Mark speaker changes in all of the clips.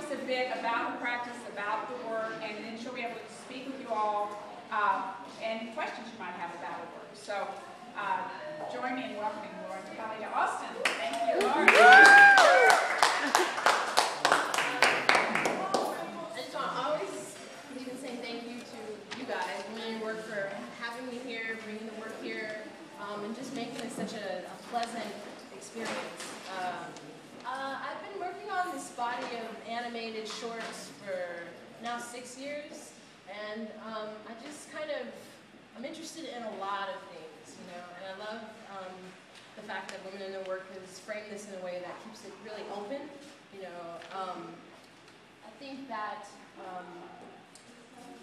Speaker 1: just a bit about the practice, about the work, and then she'll be able to speak with you all and questions you might have about her work. So join me in welcoming Lauren Kelley to Austin. Thank you, Lauren.
Speaker 2: I just want to always even say thank you to you guys, women in work, for having me here, bringing the work here, and just making it such a pleasant experience. I've been working on this body of animated shorts for now 6 years, and I just I'm interested in a lot of things, you know, and I love the fact that Women in Their Work has framed this in a way that keeps it really open, you know. I think that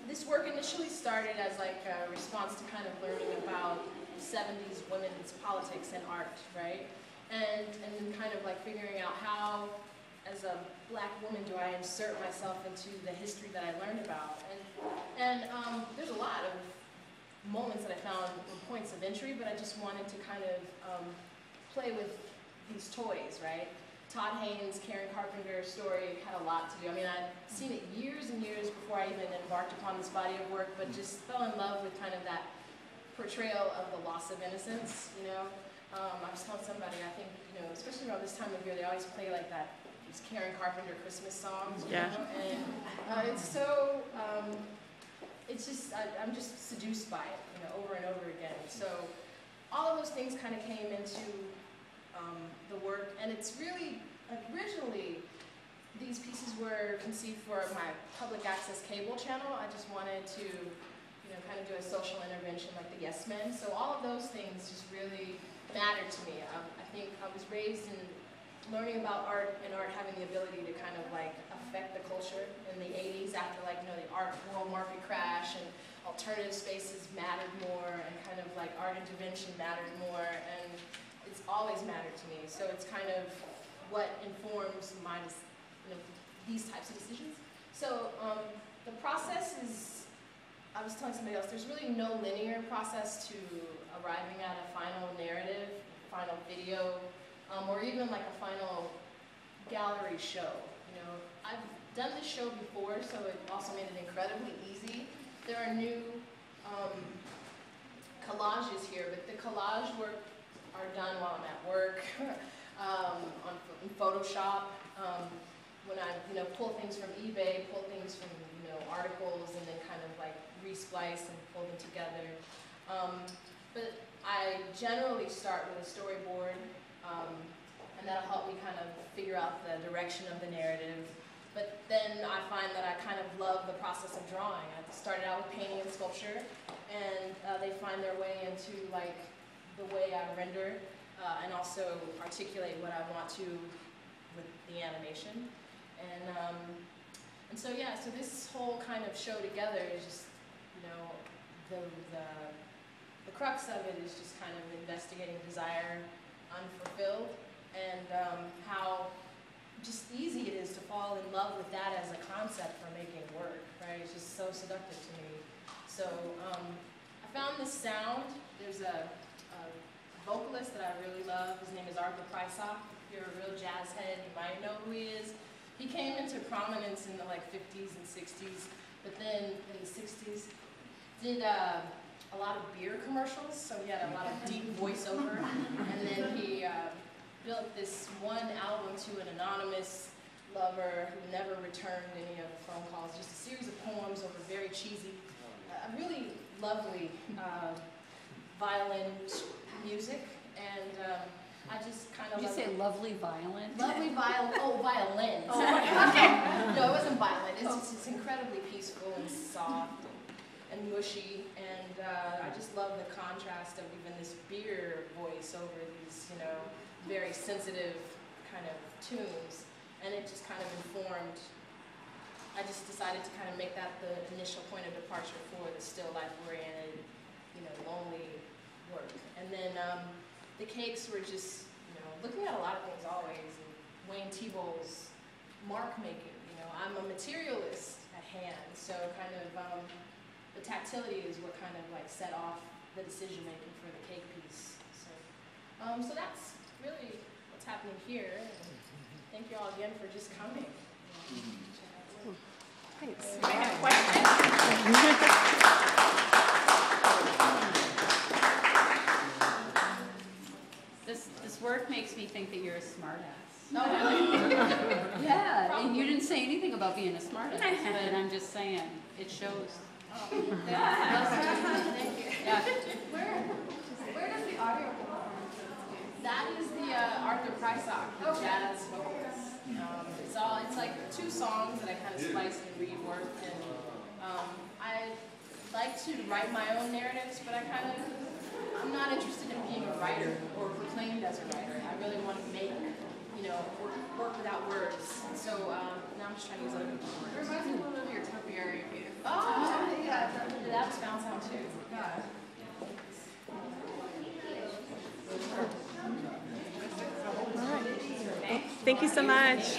Speaker 2: this work initially started as like a response to kind of learning about 70s women's politics and art, right? And kind of like figuring out how, as a black woman, do I insert myself into the history that I learned about. And there's a lot of moments that I found were points of entry, but I just wanted to kind of play with these toys, right? Todd Haynes' Karen Carpenter story had a lot to do. I mean, I'd seen it years and years before I even embarked upon this body of work, but just fell in love with kind of that portrayal of the loss of innocence, you know? I was telling somebody, I think, you know, especially around this time of year, they always play like these Karen Carpenter Christmas songs, you know? And it's so, it's just, I'm just seduced by it, you know, over and over again. So all of those things kind of came into the work, and it's really, originally, these pieces were conceived for my public access cable channel. I just wanted to, you know, kind of do a social intervention like the Yes Men. So all of those things just really mattered to me. I think I was raised in learning about art, and art having the ability to kind of like affect the culture in the 80s after, like, you know, the art world market crash, and alternative spaces mattered more, and kind of like art intervention mattered more, and it's always mattered to me. So it's kind of what informs my, you know, these types of decisions. So the process is, I was telling somebody else, there's really no linear process to arriving at a final narrative, final video, or even like a final gallery show. You know, I've done this show before, so it also made it incredibly easy. There are new collages here, but the collage work are done while I'm at work, in Photoshop, when I, you know, pull things from eBay, pull things from, you know, articles, and then kind of like re-splice and pull them together. But I generally start with a storyboard, and that'll help me kind of figure out the direction of the narrative. But then I find that I kind of love the process of drawing. I started out with painting and sculpture, and they find their way into like the way I render, and also articulate what I want to with the animation. And so yeah, so this whole kind of show together is just, you know, the crux of it is just kind of investigating desire unfulfilled, and how just easy it is to fall in love with that as a concept for making work, right? It's just so seductive to me. So I found this sound. There's a vocalist that I really love. His name is Arthur Prysock. If you're a real jazz head, you might know who he is. He came into prominence in the like 50s and 60s, but then in the 60s did a lot of beer commercials, so he had a lot of deep voiceover, and then he built this one album to an anonymous lover who never returned any of the phone calls, just a series of poems over very cheesy, really lovely violin music, and I just kind of.
Speaker 3: Did you say lovely violin?
Speaker 2: Lovely violin. Oh, violins.
Speaker 3: Oh.
Speaker 2: No, it wasn't violin. It's incredibly peaceful and soft and mushy, and I just love the contrast of even this beer voice over these, you know, very sensitive kind of tunes, and it just kind of informed. I just decided to kind of make that the initial point of departure for the still life-oriented, you know, lonely work. And then the cakes were just, you know, looking at a lot of things always, and Wayne Thibault's mark making. You know, I'm a materialist at hand, so kind of the tactility is what kind of like set off the decision making for the cake piece. So that's really what's happening here. And thank you all again for just coming.
Speaker 3: Thanks.
Speaker 1: You may have questions.
Speaker 4: This work makes me think that you're a smartass.
Speaker 2: Oh, really?
Speaker 4: Yeah, and you didn't say anything about being a smartass, but I'm just saying, it shows.
Speaker 2: Oh, thank you.
Speaker 4: Yeah.
Speaker 2: Where does the audio performance? That is the Arthur Prysock, the jazz vocals. It's like 2 songs that I kind of spliced and reworked, and I like to write my own narratives, but I'm not interested in being a writer or proclaimed as a writer. I really want to make, work without words. So now I'm just trying to use other people's words.
Speaker 3: It reminds me a little of your topiary piece.
Speaker 2: Oh, yeah, that was Bounce Out too.
Speaker 3: Yeah.
Speaker 5: Thank you so much.